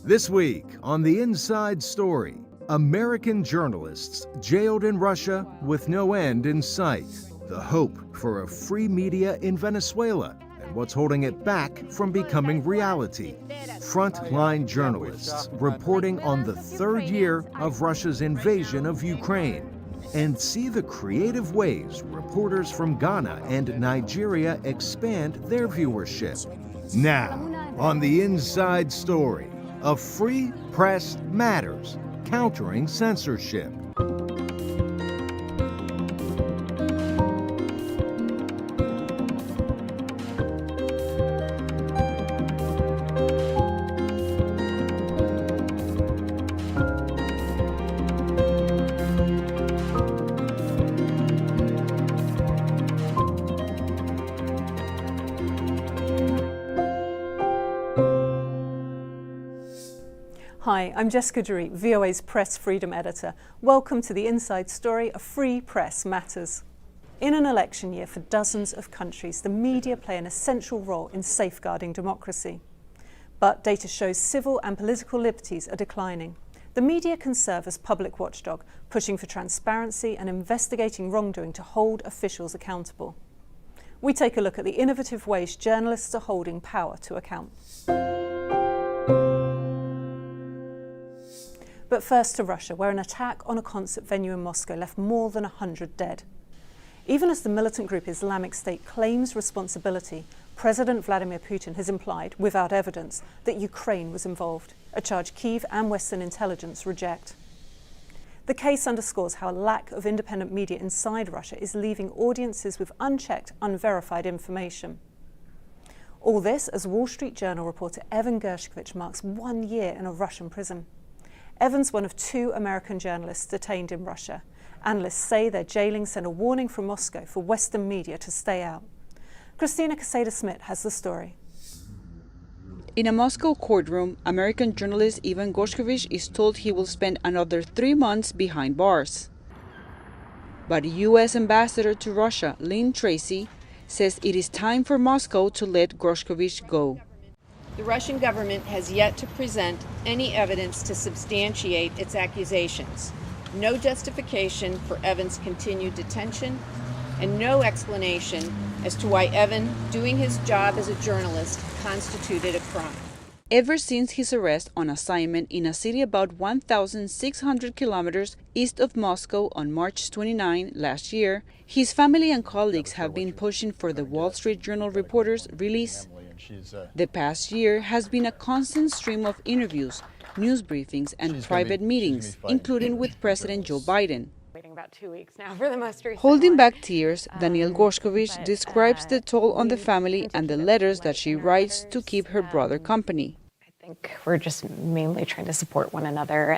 This week on The Inside Story, American journalists jailed in Russia with no end in sight, the hope for a free media in Venezuela, and what's holding it back from becoming reality. Frontline journalists reporting on the third year of Russia's invasion of Ukraine, and see the creative ways reporters from Ghana and Nigeria expand their viewership. Now, on The Inside Story, a free press matters, countering censorship. Hi, I'm Jessica Dury, VOA's Press Freedom Editor. Welcome to The Inside Story, a free press matters. In an election year for dozens of countries, the media play an essential role in safeguarding democracy. But data shows civil and political liberties are declining. The media can serve as public watchdog, pushing for transparency and investigating wrongdoing to hold officials accountable. We take a look at the innovative ways journalists are holding power to account. But first to Russia, where an attack on a concert venue in Moscow left more than 100 dead. Even as the militant group Islamic State claims responsibility, President Vladimir Putin has implied, without evidence, that Ukraine was involved, a charge Kyiv and Western intelligence reject. The case underscores how a lack of independent media inside Russia is leaving audiences with unchecked, unverified information. All this as Wall Street Journal reporter Evan Gershkovich marks 1 year in a Russian prison. Evan's one of 2 American journalists detained in Russia. Analysts say their jailing sent a warning from Moscow for Western media to stay out. Christina Casada-Smith has the story. In a Moscow courtroom, American journalist Evan Gershkovich is told he will spend another 3 months behind bars. But U.S. Ambassador to Russia, Lynn Tracy, says it is time for Moscow to let Gershkovich go. The Russian government has yet to present any evidence to substantiate its accusations. No justification for Evan's continued detention, and no explanation as to why Evan, doing his job as a journalist, constituted a crime. Ever since his arrest on assignment in a city about 1,600 kilometers east of Moscow on March 29 last year, his family and colleagues have been pushing for the Wall Street Journal reporter's release. The past year has been a constant stream of interviews, news briefings, and private meetings, including with President Joe Biden. Waiting about 2 weeks now for the most recent Holding one. back tears, Danielle Gershkovich describes the toll on the family and the letters that she writes to keep her brother company. I think we're just mainly trying to support one another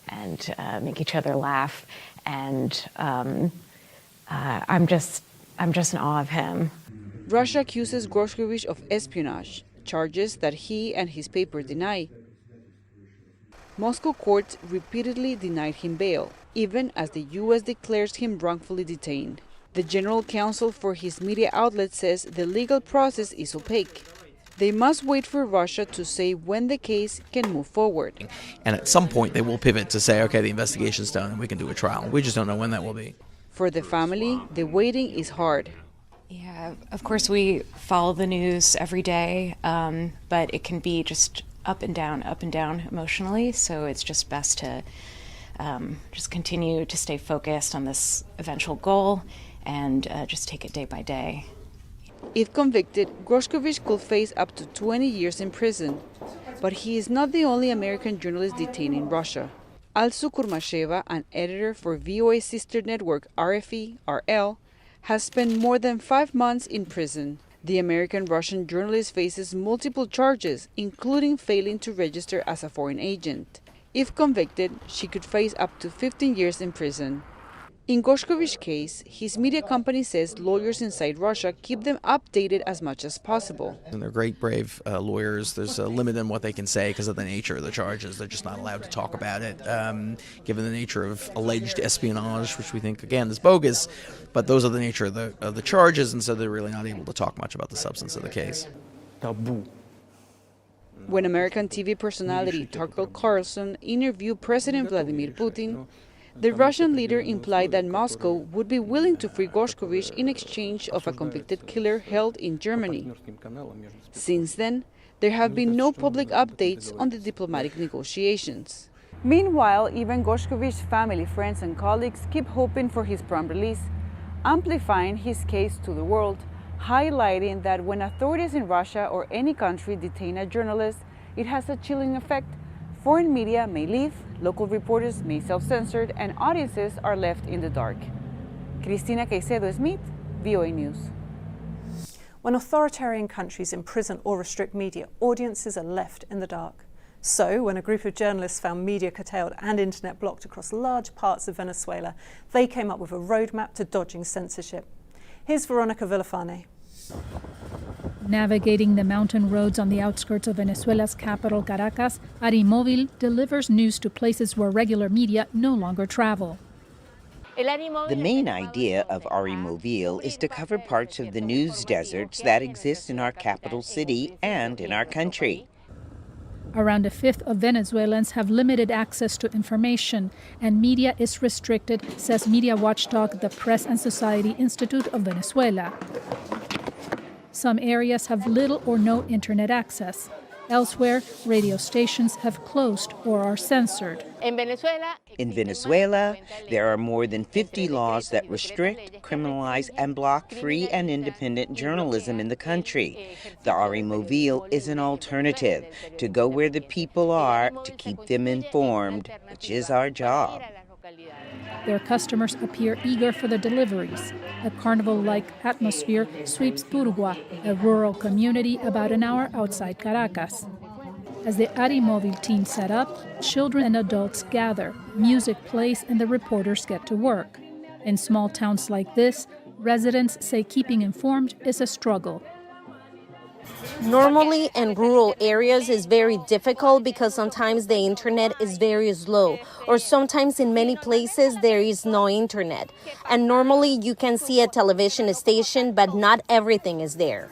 and make each other laugh. And I'm just in awe of him. Russia accuses Gershkovich of espionage, charges that he and his paper deny. Moscow courts repeatedly denied him bail, even as the U.S. declares him wrongfully detained. The General Counsel for his media outlet says the legal process is opaque. They must wait for Russia to say when the case can move forward. And at some point they will pivot to say, okay, the investigation's done and we can do a trial. We just don't know when that will be. For the family, the waiting is hard. Yeah, of course we follow the news every day, but it can be just up and down emotionally. So it's just best to just continue to stay focused on this eventual goal and just take it day by day. If convicted, Gershkovich could face up to 20 years in prison. But he is not the only American journalist detained in Russia. Alsu Kurmasheva, an editor for VOA's sister network RFE-RL, has spent more than 5 months in prison. The American-Russian journalist faces multiple charges, including failing to register as a foreign agent. If convicted, she could face up to 15 years in prison. In Gershkovich's case, his media company says lawyers inside Russia keep them updated as much as possible. And they're great, brave lawyers. There's a limit in what they can say because of the nature of the charges. They're just not allowed to talk about it, given the nature of alleged espionage, which we think, again, is bogus. But those are the nature of the charges, and so they're really not able to talk much about the substance of the case. When American TV personality Tucker Carlson interviewed President Vladimir Putin, the Russian leader implied that Moscow would be willing to free Gorshkovich in exchange of a convicted killer held in Germany. Since then, there have been no public updates on the diplomatic negotiations. Meanwhile, even Gorshkovich's family, friends, and colleagues keep hoping for his prompt release, amplifying his case to the world, highlighting that when authorities in Russia or any country detain a journalist, it has a chilling effect. Foreign media may leave, local reporters may self-censor, and audiences are left in the dark. Cristina Caicedo-Smith, VOA News. When authoritarian countries imprison or restrict media, audiences are left in the dark. So, when a group of journalists found media curtailed and internet blocked across large parts of Venezuela, they came up with a roadmap to dodging censorship. Here's Veronica Villafane. Navigating the mountain roads on the outskirts of Venezuela's capital, Caracas, Arimóvil delivers news to places where regular media no longer travel. The main idea of Arimóvil is to cover parts of the news deserts that exist in our capital city and in our country. Around a fifth of Venezuelans have limited access to information, and media is restricted, says media watchdog the Press and Society Institute of Venezuela. Some areas have little or no internet access. Elsewhere, radio stations have closed or are censored. In Venezuela, there are more than 50 laws that restrict, criminalize, and block free and independent journalism in the country. The Arimóvil is an alternative to go where the people are, to keep them informed, which is our job. Their customers appear eager for the deliveries. A carnival-like atmosphere sweeps Turgua, a rural community about an hour outside Caracas. As the Arimóvil team set up, children and adults gather, music plays, and the reporters get to work. In small towns like this, residents say keeping informed is a struggle. Normally in rural areas is very difficult because sometimes the internet is very slow, or sometimes in many places there is no internet. And normally you can see a television station, but not everything is there.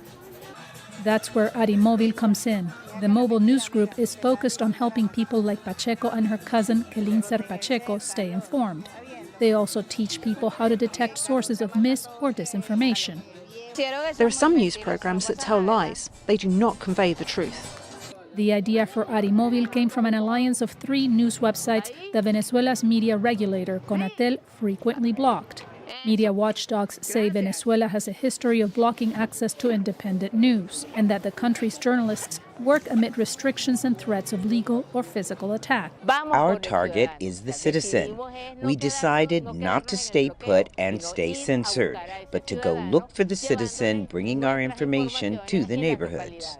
That's where Arimóvil comes in. The mobile news group is focused on helping people like Pacheco and her cousin Kelinzer Pacheco stay informed. They also teach people how to detect sources of mis- or disinformation. There are some news programs that tell lies. They do not convey the truth. The idea for Arimóvil came from an alliance of 3 news websites that Venezuela's media regulator, Conatel, frequently blocked. Media watchdogs say Venezuela has a history of blocking access to independent news, and that the country's journalists work amid restrictions and threats of legal or physical attack. Our target is the citizen. We decided not to stay put and stay censored, but to go look for the citizen, bringing our information to the neighborhoods.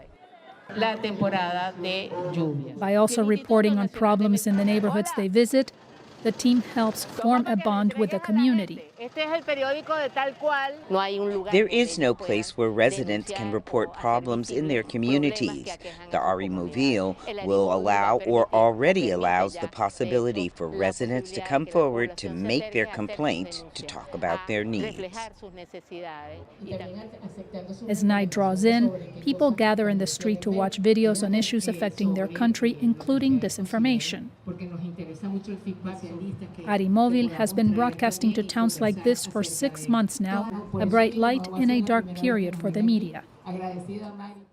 By also reporting on problems in the neighborhoods they visit, the team helps form a bond with the community. There is no place where residents can report problems in their communities. The Arimóvil will allow, or already allows, the possibility for residents to come forward to make their complaint, to talk about their needs. As night draws in, people gather in the street to watch videos on issues affecting their country, including disinformation. Arimóvil has been broadcasting to towns like this for 6 months now, a bright light in a dark period for the media.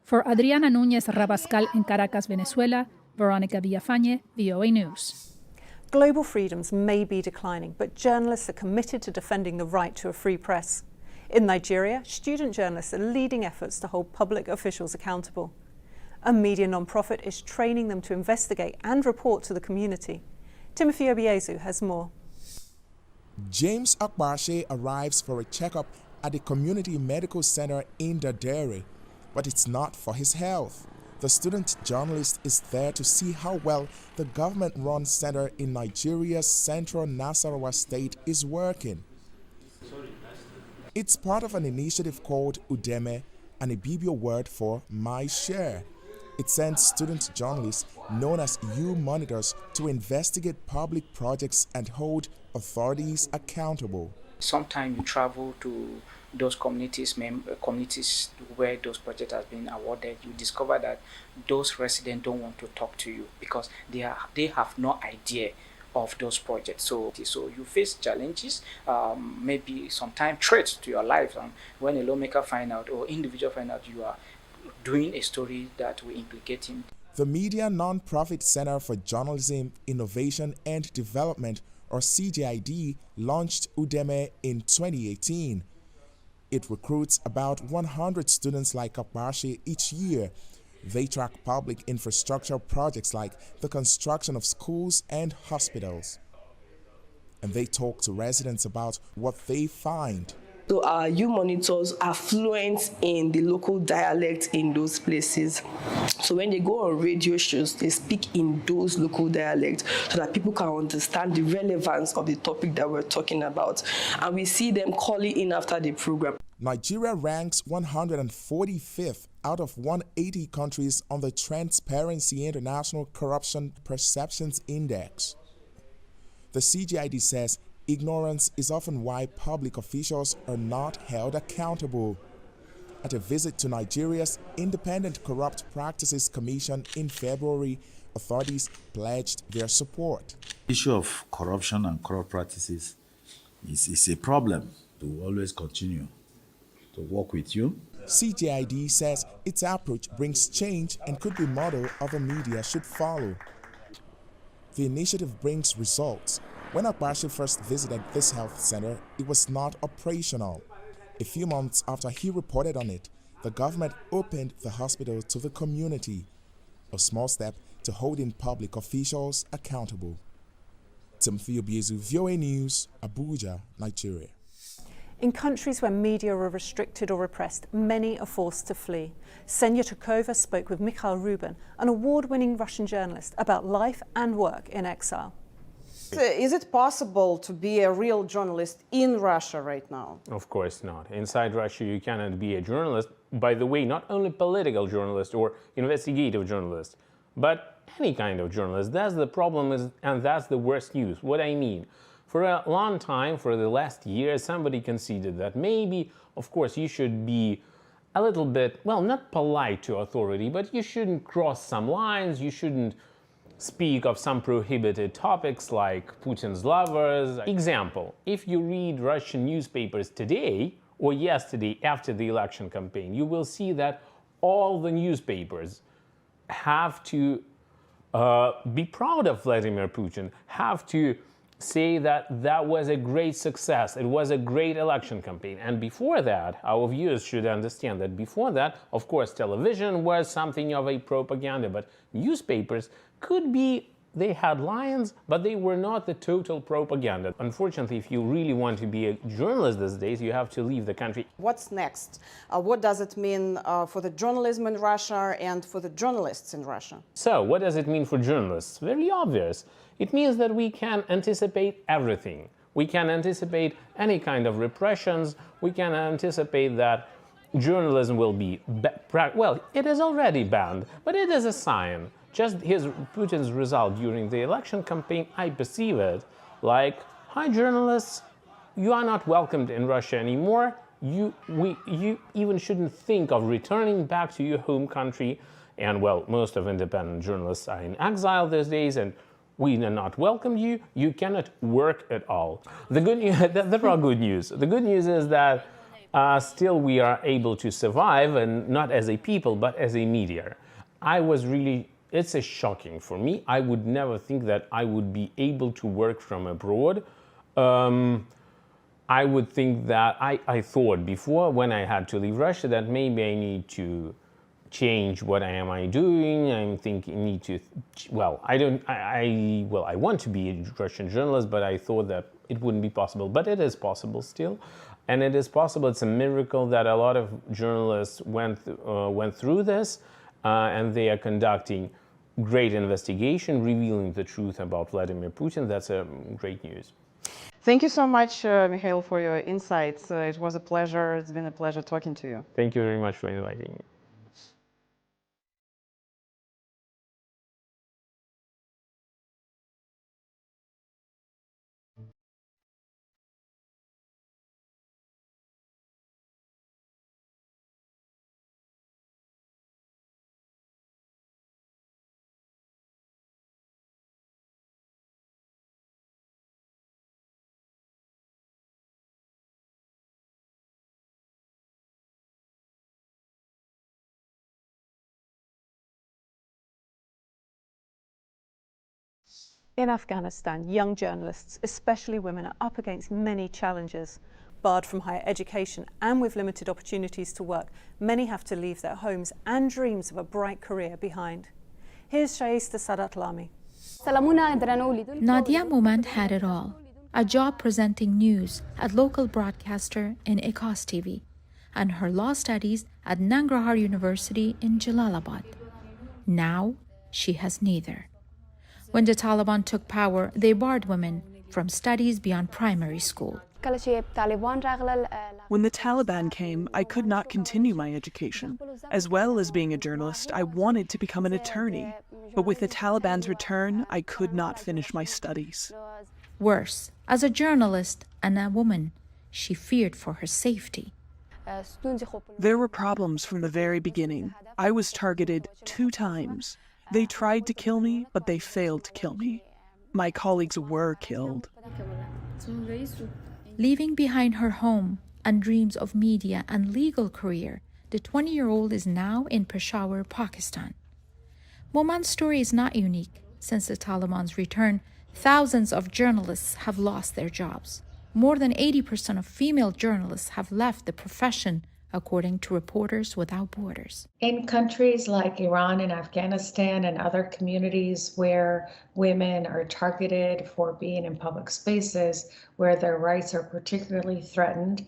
For Adriana Núñez Rabascal in Caracas, Venezuela, Veronica Villafane, VOA News. Global freedoms may be declining, but journalists are committed to defending the right to a free press. In Nigeria, student journalists are leading efforts to hold public officials accountable. A media non-profit is training them to investigate and report to the community. Timothy Obiezu has more. James Akbarshe arrives for a checkup at the community medical center in Dadere, but it's not for his health. The student journalist is there to see how well the government-run center in Nigeria's central Nasarawa state is working. It's part of an initiative called Udeme, an Ibibio word for my share. It sends student journalists, known as U-monitors, to investigate public projects and hold authorities accountable. Sometimes you travel to those communities where those projects have been awarded, you discover that those residents don't want to talk to you because they have no idea of those projects. So you face challenges, maybe sometimes threats to your life. When a lawmaker find out or individual find out you are doing a story that will implicate him. The Media Nonprofit Center for Journalism, Innovation and Development, or CJID, launched Udeme in 2018. It recruits about 100 students like HABARI each year. They track public infrastructure projects like the construction of schools and hospitals. And they talk to residents about what they find. So our youth monitors are fluent in the local dialect in those places. So when they go on radio shows, they speak in those local dialects so that people can understand the relevance of the topic that we're talking about. And we see them calling in after the program. Nigeria ranks 145th out of 180 countries on the Transparency International Corruption Perceptions Index. The CGID says ignorance is often why public officials are not held accountable. At a visit to Nigeria's Independent Corrupt Practices Commission in February, authorities pledged their support. The issue of corruption and corrupt practices is a problem to always continue to work with you. CJID says its approach brings change and could be a model other media should follow. The initiative brings results. When HABARI first visited this health center, it was not operational. A few months after he reported on it, the government opened the hospital to the community, a small step to holding public officials accountable. Timothy Obiezu, VOA News, Abuja, Nigeria. In countries where media are restricted or repressed, many are forced to flee. Senya Tukova spoke with Mikhail Rubin, an award-winning Russian journalist, about life and work in exile. Is it possible to be a real journalist in Russia right now? Of course not. Inside Russia, you cannot be a journalist. By the way, not only political journalist or investigative journalist, but any kind of journalist. That's the problem, and that's the worst news. What I mean, for a long time, for the last year, somebody conceded that maybe, of course, you should be a little bit, well, not polite to authority, but you shouldn't cross some lines, you shouldn't speak of some prohibited topics like Putin's lovers. Example, if you read Russian newspapers today or yesterday after the election campaign, you will see that all the newspapers have to be proud of Vladimir Putin, have to say that that was a great success, it was a great election campaign. And before that, our viewers should understand that before that, of course, television was something of a propaganda, but newspapers could be, they had lines, but they were not the total propaganda. Unfortunately, if you really want to be a journalist these days, you have to leave the country. What's next? What does it mean for the journalism in Russia and for the journalists in Russia? So, what does it mean for journalists? Very obvious. It means that we can anticipate everything. We can anticipate any kind of repressions. We can anticipate that journalism will be, well, it is already banned, but it is a sign. Just Putin's result during the election campaign, I perceive it like, hi journalists, you are not welcomed in Russia anymore. You even shouldn't think of returning back to your home country. And well, most of independent journalists are in exile these days, and we do not welcome you. You cannot work at all. The good news, there are good news. The good news is that still we are able to survive, and not as a people, but as a media. It's a shocking for me. I would never think that I would be able to work from abroad. I would think that I thought before, when I had to leave Russia, that maybe I need to change what I doing. I'm thinking I need to, well, I want to be a Russian journalist, but I thought that it wouldn't be possible. But it is possible still. And it is possible. It's a miracle that a lot of journalists went through this, and they are conducting great investigation, revealing the truth about Vladimir Putin. That's a great news. Thank you so much, Mikhail, for your insights. It was a pleasure. It's been a pleasure talking to you. Thank you very much for inviting me. In Afghanistan, young journalists, especially women, are up against many challenges. Barred from higher education and with limited opportunities to work, many have to leave their homes and dreams of a bright career behind. Here's Shaista Sadatlami. Nadia Moment had it all. A job presenting news at local broadcaster in Ekos TV, and her law studies at Nangarhar University in Jalalabad. Now, she has neither. When the Taliban took power, they barred women from studies beyond primary school. When the Taliban came, I could not continue my education. As well as being a journalist, I wanted to become an attorney. But with the Taliban's return, I could not finish my studies. Worse, as a journalist and a woman, she feared for her safety. There were problems from the very beginning. I was targeted 2 times. They tried to kill me, but they failed to kill me. My colleagues were killed. Leaving behind her home and dreams of media and legal career, the 20-year-old is now in Peshawar, Pakistan. Moman's story is not unique. Since the Taliban's return, thousands of journalists have lost their jobs. More than 80% of female journalists have left the profession, according to Reporters Without Borders. In countries like Iran and Afghanistan and other communities where women are targeted for being in public spaces, where their rights are particularly threatened,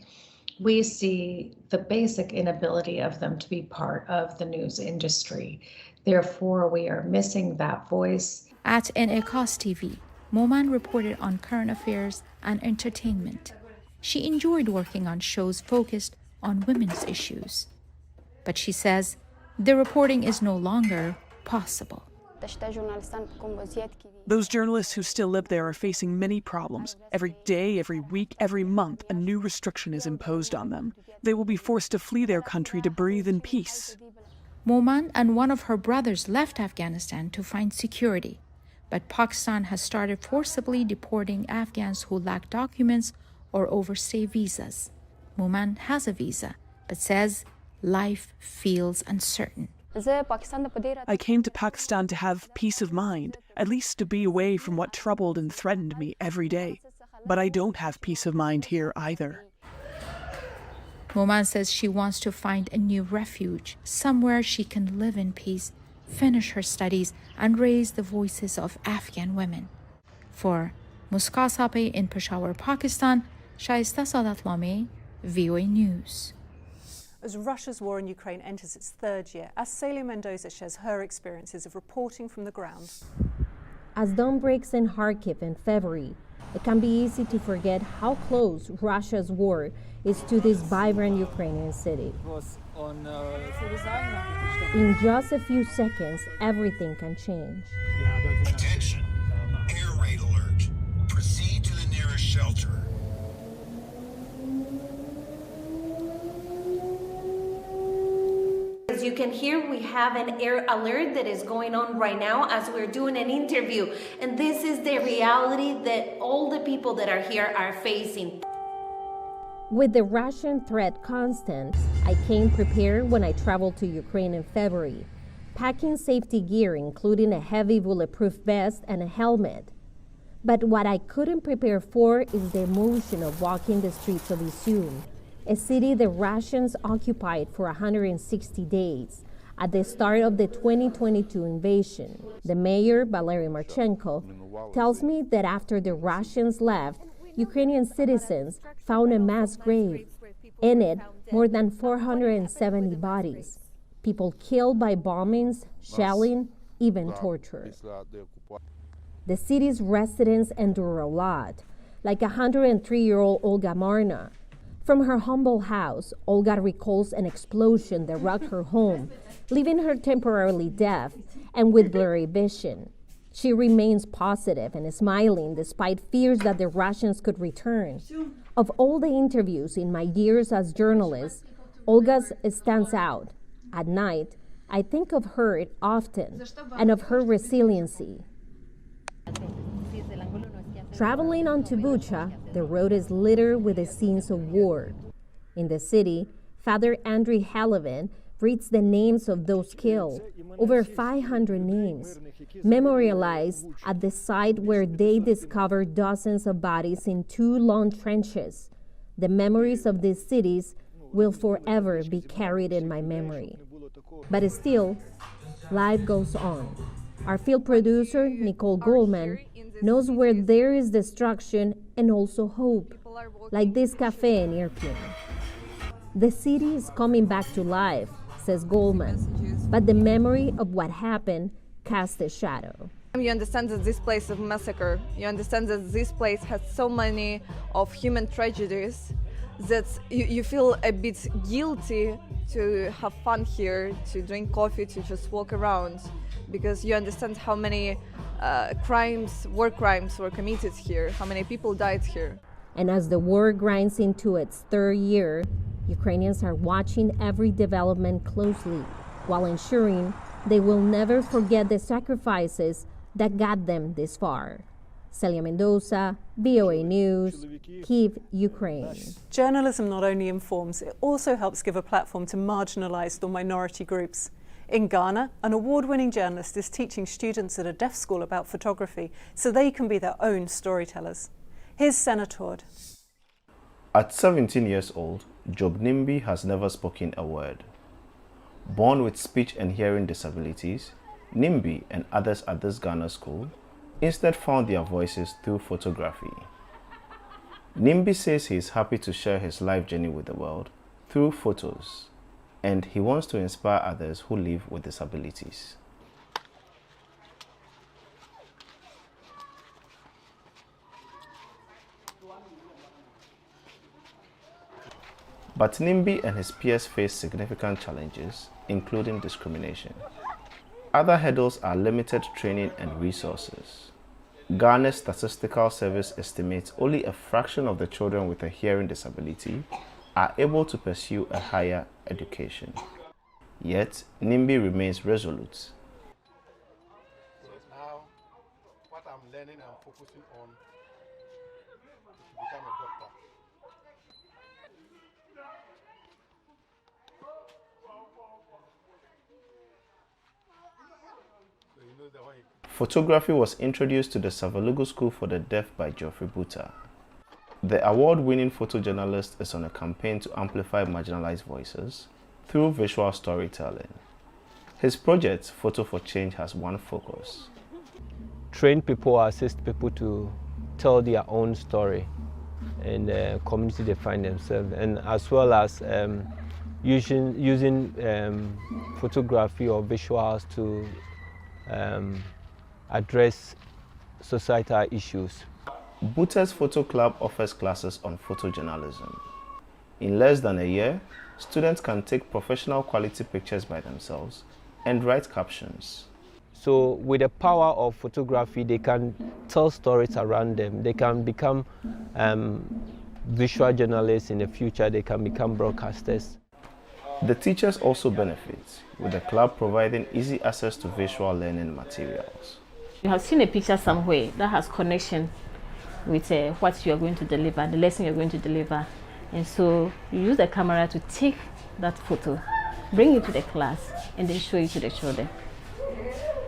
we see the basic inability of them to be part of the news industry. Therefore, we are missing that voice. At Ekos TV, Moman reported on current affairs and entertainment. She enjoyed working on shows focused on women's issues. But she says the reporting is no longer possible. Those journalists who still live there are facing many problems. Every day, every week, every month, a new restriction is imposed on them. They will be forced to flee their country to breathe in peace. Moman and one of her brothers left Afghanistan to find security. But Pakistan has started forcibly deporting Afghans who lack documents or overstay visas. Moman has a visa, but says life feels uncertain. I came to Pakistan to have peace of mind, at least to be away from what troubled and threatened me every day. But I don't have peace of mind here either. Moman says she wants to find a new refuge, somewhere she can live in peace, finish her studies, and raise the voices of Afghan women. For Muska Sape in Peshawar, Pakistan, Shaista Sadatlami, WEWE News. As Russia's war in Ukraine enters its 3rd year, Celia Mendoza shares her experiences of reporting from the ground. As dawn breaks in Kharkiv in February, it can be easy to forget how close Russia's war is to this vibrant Ukrainian city. In just a few seconds, everything can change. Attention! Air raid alert. Proceed to the nearest shelter. As you can hear, we have an air alert that is going on right now as we're doing an interview. And this is the reality that all the people that are here are facing. With the Russian threat constant, I came prepared when I traveled to Ukraine in February, packing safety gear including a heavy bulletproof vest and a helmet. But what I couldn't prepare for is the emotion of walking the streets of Izium, a city the Russians occupied for 160 days at the start of the 2022 invasion. The mayor, Valery Marchenko, tells me that after the Russians left, Ukrainian citizens found a mass grave. In it, more than 470 bodies. People killed by bombings, shelling, even torture. The city's residents endure a lot, like 103-year-old Olga Marna. From her humble house, Olga recalls an explosion that rocked her home, leaving her temporarily deaf and with blurry vision. She remains positive and smiling despite fears that the Russians could return. Of all the interviews in my years as journalist, Olga's stands out. At night, I think of her often and of her resiliency. Traveling onto Bucha, the road is littered with the scenes of war. In the city, Father Andriy Halavin reads the names of those killed, over 500 names, memorialized at the site where they discovered dozens of bodies in 2 long trenches. The memories of these cities will forever be carried in my memory. But still, life goes on. Our field producer, Nicole Goldman, knows where there is destruction and also hope, like this cafe in Irpin. The city is coming back to life, says Goldman, but the memory of what happened casts a shadow. You understand that this place is a massacre. You understand that this place has so many of human tragedies that you feel a bit guilty to have fun here, to drink coffee, to just walk around, because you understand how many war crimes were committed here, how many people died here. And as the war grinds into its 3rd year, Ukrainians are watching every development closely while ensuring they will never forget the sacrifices that got them this far. Celia Mendoza, VOA News, Kyiv, Ukraine. Journalism not only informs, it also helps give a platform to marginalized or minority groups. In Ghana, an award-winning journalist is teaching students at a deaf school about photography so they can be their own storytellers. Here's Senatord. At 17 years old, Job Nimbi has never spoken a word. Born with speech and hearing disabilities, Nimbi and others at this Ghana school instead found their voices through photography. Nimbi says he is happy to share his life journey with the world through photos, and he wants to inspire others who live with disabilities. But Nimbi and his peers face significant challenges, including discrimination. Other hurdles are limited training and resources. Ghana's Statistical Service estimates only a fraction of the children with a hearing disability are able to pursue a higher education. Yet, Nimbi remains resolute. Now, what I'm learning and focusing on is to become a doctor. Photography was introduced to the Savalugu School for the Deaf by Geoffrey Buta. The award-winning photojournalist is on a campaign to amplify marginalized voices through visual storytelling. His project, Photo for Change, has one focus. Train people, assist people to tell their own story in the community they find themselves, and as well as using photography or visuals to address societal issues. Buta's Photo Club offers classes on photojournalism. In less than a year, students can take professional quality pictures by themselves and write captions. So with the power of photography, they can tell stories around them. They can become visual journalists in the future. They can become broadcasters. The teachers also benefit, with the club providing easy access to visual learning materials. You have seen a picture somewhere that has connection with what you are going to deliver, the lesson you're going to deliver. And so you use the camera to take that photo, bring it to the class, and then show it to the children.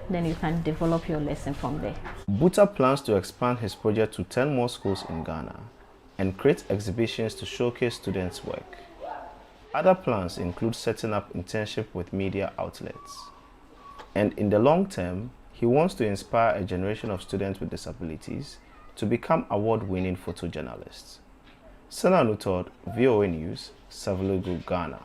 Then you can develop your lesson from there. Buta plans to expand his project to 10 more schools in Ghana and create exhibitions to showcase students' work. Other plans include setting up internship with media outlets. And in the long term, he wants to inspire a generation of students with disabilities to become award-winning photojournalists. Sana Nutod, VOA News, Savalugu, Ghana.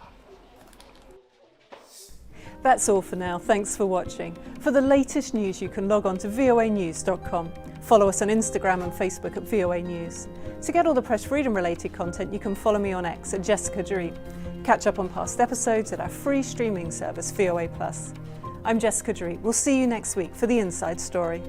That's all for now. Thanks for watching. For the latest news, you can log on to voanews.com. Follow us on Instagram and Facebook at VOA News. To get all the press freedom related content, you can follow me on X at Jessica Dorit. Catch up on past episodes at our free streaming service, VOA+. I'm Jessica Dorit. We'll see you next week for The Inside Story.